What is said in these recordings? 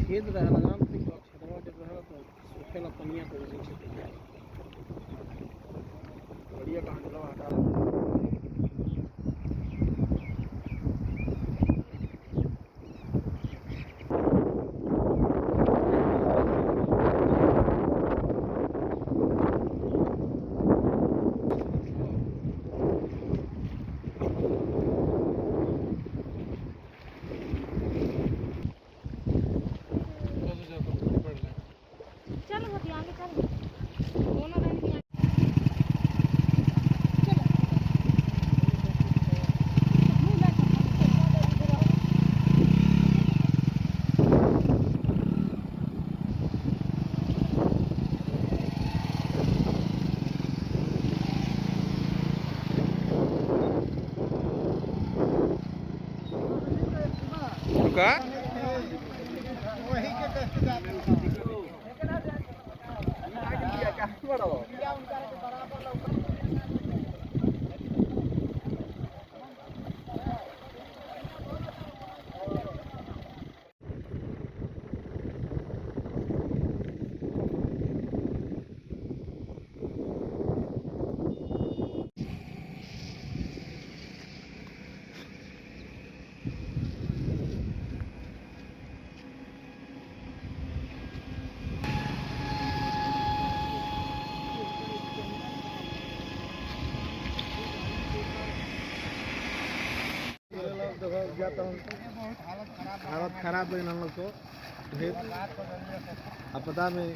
खेत रहला ना तो छतवा जब रहला तो सुखेला पनिया तो उसी से बढ़िया कांडला हटा का वही के टेस्ट जाते हैं क्या बड़ा हो क्या उनका के बराबर लौका जाता हूँ हालत खराब है हम लोग को आपदा में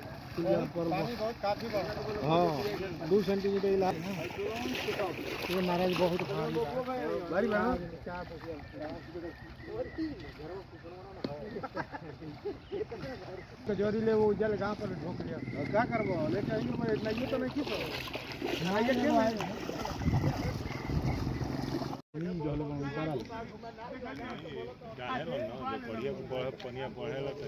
हाँ 2 सेंटीमीटर इलाज महाराज बहुत भारी कचौरी ले वो जल गाँव पर ढोक लिया क्या करबो लेकिन ये तो नहीं खींचो पनिया पढ़ेला तो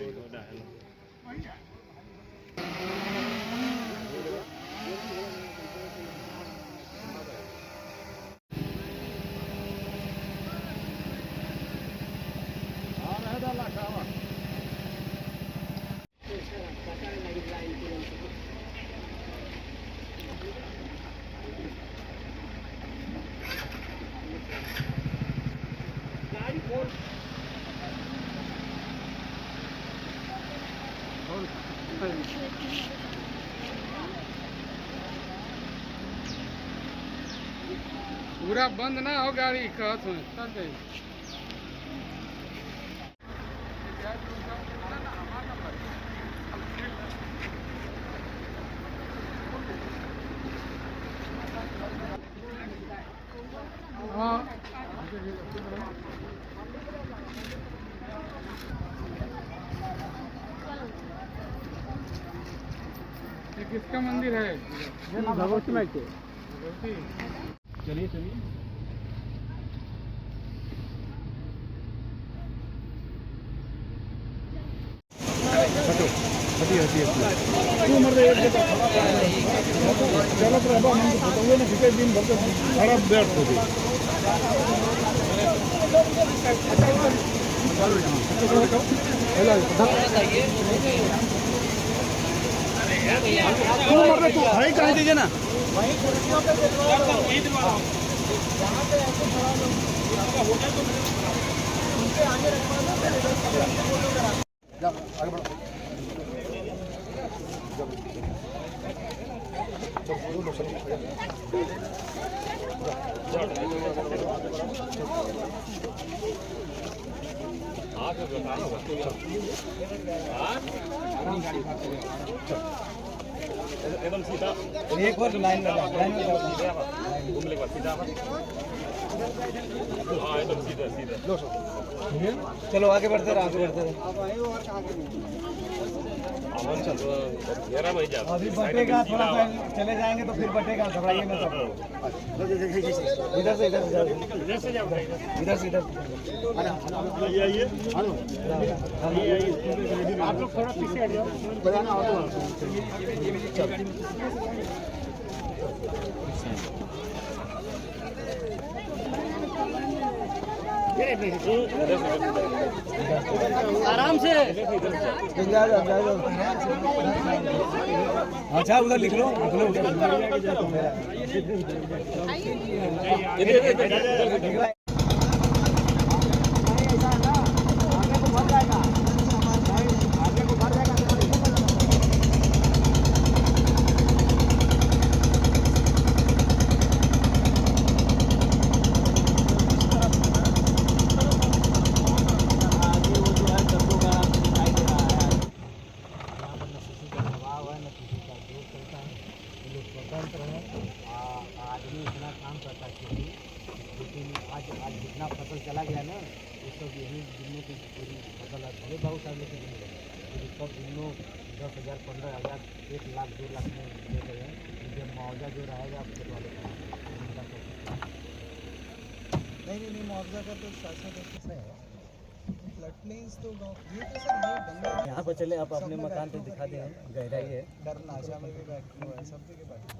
पूरा बंद ना हो गाड़ी कहत हो चल जाए हाँ ये किसका मंदिर है भगवती माई के चलिए चलिए तू मर एक जगह चलो प्रभा हम बताओगे ना कितने दिन भर खराब बैठ हो गई तू मर तू भाई कह दीजिए ना वहीं कुर्सियों पे यहाँ पे ऐसे खड़ा होटल तो उनके आगे रखवाना आगे बढ़ो एकदम सीधा एक बार लाइन लगा घूमने के बाद सीधा हाँ एकदम सीधा सीधा चलो आगे बढ़ते रहे अभी बटेगा थोड़ा सा चले जाएंगे तो फिर बटेगा घबराइए ना सब इधर से आप लोग थोड़ा पीछे आ जाओ बताना हो तो आराम से। अच्छा उधर लिख लो आदमी इतना काम करता है लेकिन आज जितना फसल चला गया ना ये सब यही दिनों की पूरी फसल है भले बहुत सारे लेकिन सब दिनों 10,000 15,000 1 लाख 2 लाख में ले गए हैं। जब मुआवजा जो रहेगा खेत वाले का नहीं मुआवजा का तो शासन से है। फ्लड प्लेन्स तो ये तो सर ये गंगा यहाँ पर चले आप अपने मकान पे दिखा दें गहराई है डर नाशा में भी बैठे हुए हैं सब जगह बैठे हैं।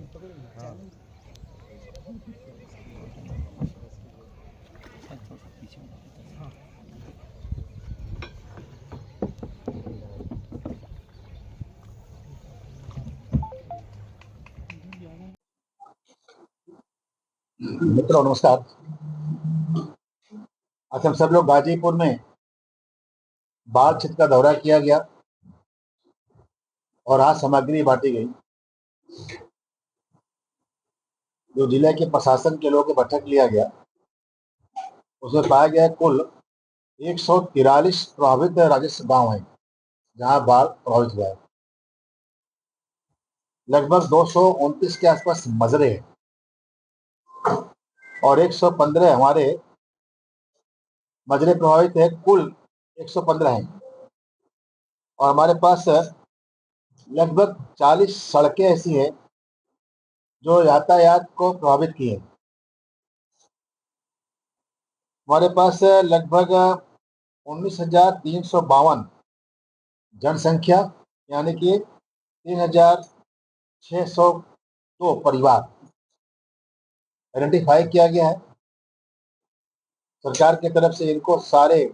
मित्रों नमस्कार। आज हम सब लोग गाजीपुर में बाढ़ क्षेत्र का दौरा किया गया और आज सामग्री बांटी गई। जो जिले के प्रशासन के लोगों के बैठक लिया गया उसमें पाया गया कुल 143 प्रभावित राजस्व गांव हैं जहां बाढ़ प्रभावित हुआ है। लगभग 229 के आसपास मजरे हैं और 115 हमारे मजरे प्रभावित है। कुल 115 हैं और हमारे पास लगभग 40 सड़कें ऐसी हैं जो यातायात को प्रभावित की है। हमारे पास लगभग 19,352 जनसंख्या यानी कि 3,602 परिवार आइडेंटिफाई किया गया है। सरकार की तरफ से इनको सारे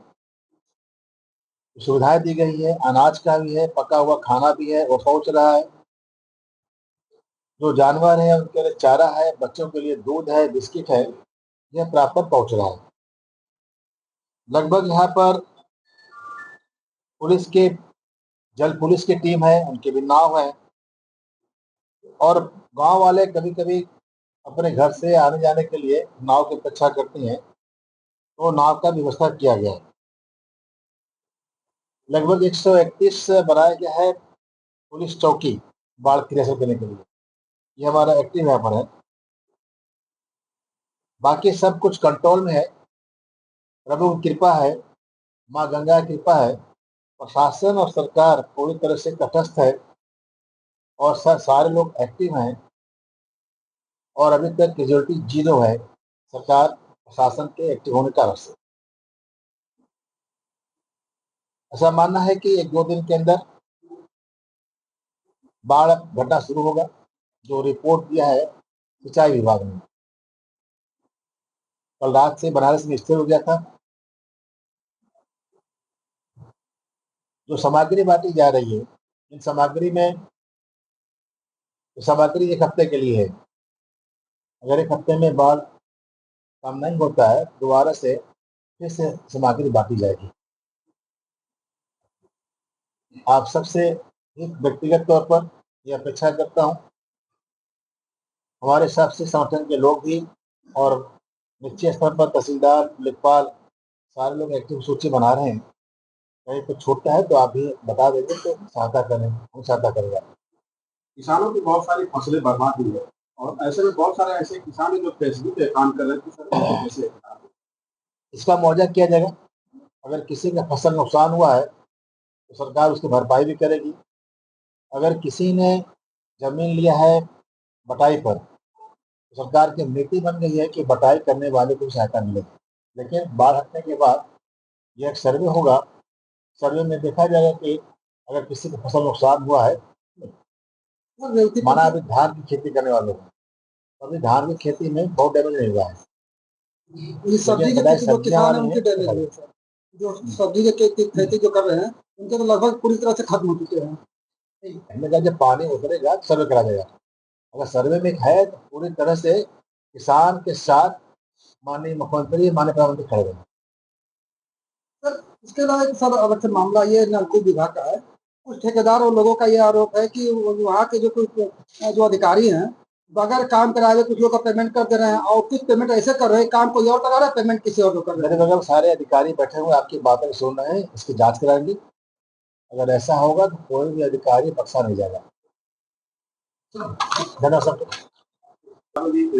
सुविधाएं दी गई है, अनाज का भी है, पका हुआ खाना भी है, वो पहुंच रहा है। जो जानवर है उनके लिए चारा है, बच्चों के लिए दूध है, बिस्किट है, यह प्रॉपर पहुंच रहा है। लगभग यहाँ पर पुलिस के जल पुलिस की टीम है, उनके भी नाव है और गांव वाले कभी कभी अपने घर से आने जाने के लिए नाव की प्रतीक्षा करती हैं तो नाव का व्यवस्था किया गया है। लगभग 131 बनाया गया है पुलिस चौकी बाढ़ की रिहर्सल करने के लिए। ये हमारा एक्टिव यहाँ पर है। बाकी सब कुछ कंट्रोल में है। प्रभु की कृपा है, माँ गंगा की कृपा है। प्रशासन और सरकार पूरी तरह से तटस्थ है और सारे लोग एक्टिव हैं और अभी तक कैजुअलिटी 0 है सरकार प्रशासन के एक्टिव होने कारण से। ऐसा मानना है कि 1-2 दिन के अंदर बाढ़ घटना शुरू होगा, जो रिपोर्ट दिया है सिंचाई विभाग ने। कल रात से बनारस में स्थिर हो गया था। जो सामग्री बांटी जा रही है इन सामग्री में सामग्री 1 हफ्ते के लिए है। अगर 1 हफ्ते में बाढ़ काम नहीं होता है दोबारा से फिर से सामग्री बांटी जाएगी। आप सबसे व्यक्तिगत तौर पर यह अपेक्षा करता हूँ हमारे हिसाब से संगठन के लोग भी और निश्चित स्तर पर तहसीलदार, लेखपाल सारे लोग एक्टिव सूची बना रहे हैं। कहीं कुछ छूटता है तो आप भी बता देंगे तो सहायता करें, हम सहायता करेंगे। किसानों की बहुत सारी फसलें बर्बाद हुई है और ऐसे में बहुत सारे ऐसे किसान हैं जो फेसबुक पे काम कर रहे हैं कि सर कैसे इसका मुआवजा किया जाएगा। अगर किसी का फसल नुकसान हुआ है तो सरकार उसकी भरपाई भी करेगी। अगर किसी ने जमीन लिया है बटाई पर तो सरकार की नीति बन गई है कि बटाई करने वाले को सहायता मिलेगी। लेकिन बाढ़ हटने के बाद यह एक सर्वे होगा। सर्वे में देखा जाएगा कि अगर किसी को फसल नुकसान हुआ है, माना अभी धान की खेती करने वालों को, अभी धान की खेती में बहुत डैमेज नहीं हुआ है ये सब्जी के खेती जो किसान है उनकी डैमेज हुई है सर। जो सब्जी के खेती जो कर रहे हैं उनके तो लगभग पूरी तरह से खत्म हो चुके हैं। हमने कहा जब पानी उतरेगा तो सर्वे करा जाएगा। अगर सर्वे में है तो पूरी तरह से किसान के साथ माननीय मुख्यमंत्री माननीय प्रधानमंत्री खड़े रहेंगे। सर इसके अलावा एक सर अलग से मामला ये नलकूप विभाग का है। कुछ ठेकेदार और लोगों का ये आरोप है कि वहाँ के जो कुछ जो अधिकारी हैं बगैर काम कराए कुछ लोग का पेमेंट कर दे रहे हैं और कुछ पेमेंट ऐसे कर रहे हैं, काम कोई और करा रहा है, पेमेंट किसी और को कर रहे हैं। मेरे बगल सारे अधिकारी बैठे हुए आपकी बातें सुन रहे हैं, इसकी जांच कराएंगे। अगर ऐसा होगा तो कोई भी अधिकारी बख्शा नहीं जाएगा। धन्यवाद सर।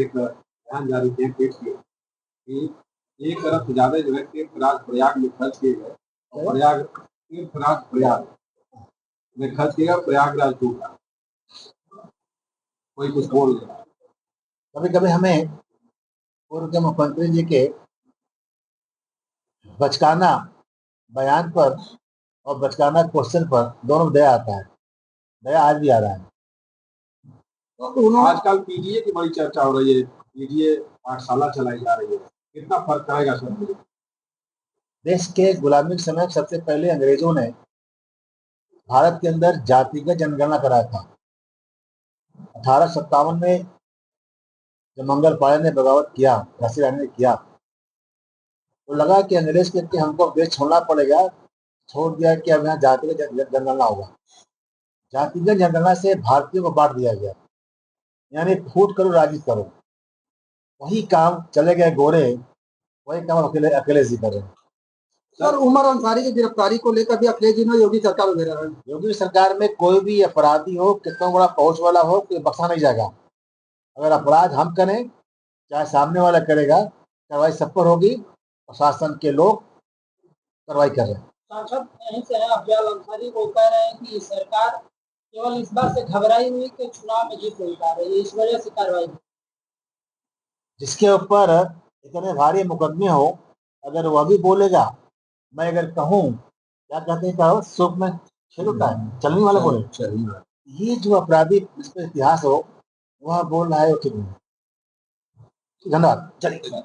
एक बयान जारी किया कि एक अरब से ज्यादा जो है तीर्थराज प्रयाग में खर्च किए गए और प्रयाग में खर्च किया गया, प्रयागराज टूटा। कोई कुछ बोल रहा है। कभी कभी हमें पूर्व के मुख्यमंत्री जी के बचकाना बयान पर और बचकाना क्वेश्चन पर दोनों दया आता है। दया आज भी आ रहा है। तो आजकल पीजीए की बड़ी चर्चा हो रही है, पीजीए पाठशाला चलाई जा रही है, कितना फर्क आएगा सर? देश के गुलामी के समय सबसे पहले अंग्रेजों ने भारत के अंदर जातिगत जनगणना कराया था। 1857 में जब मंगल पांडे ने बगावत किया, झांसी रानी ने किया, तो लगा कि अंग्रेज के हमको देश छोड़ना पड़ेगा। छोड़ दिया कि अब यहाँ जातिगत जनगणना होगा। जातिगत जनगणना से भारतीयों को बांट दिया गया, यानी फूट करो राजी करो। वही काम चले गए गोरे, वही काम अकेले अकेले जी कर रहे हैं। सर उमर अंसारी की गिरफ्तारी को लेकर भी अखिलेश जी ने योगी सरकार में रहा है। योगी सरकार में कोई भी अपराधी हो, कितना बड़ा पहुंच वाला हो, कोई बख्शा नहीं जाएगा। अगर अपराध हम करें चाहे सामने वाला करेगा, कार्रवाई सब पर होगी। प्रशासन के लोग कार्रवाई कर रहे हैं। सांसद यहीं से है अफजल अंसारी, वो कह रहे हैं कि सरकार केवल इस बात से घबराई हुई कि चुनाव में जीत नहीं पा रही है, इस वजह से कार्रवाई। जिसके ऊपर इतने भारी मुकदमे हो, अगर वह भी बोलेगा, मैं अगर कहूँ क्या कहते हैं सूप में छेद होता है, चलने वाला बोले, ये जो अपराधी जिसका इतिहास हो वह बोल रहा है। धन्यवाद। चलिए।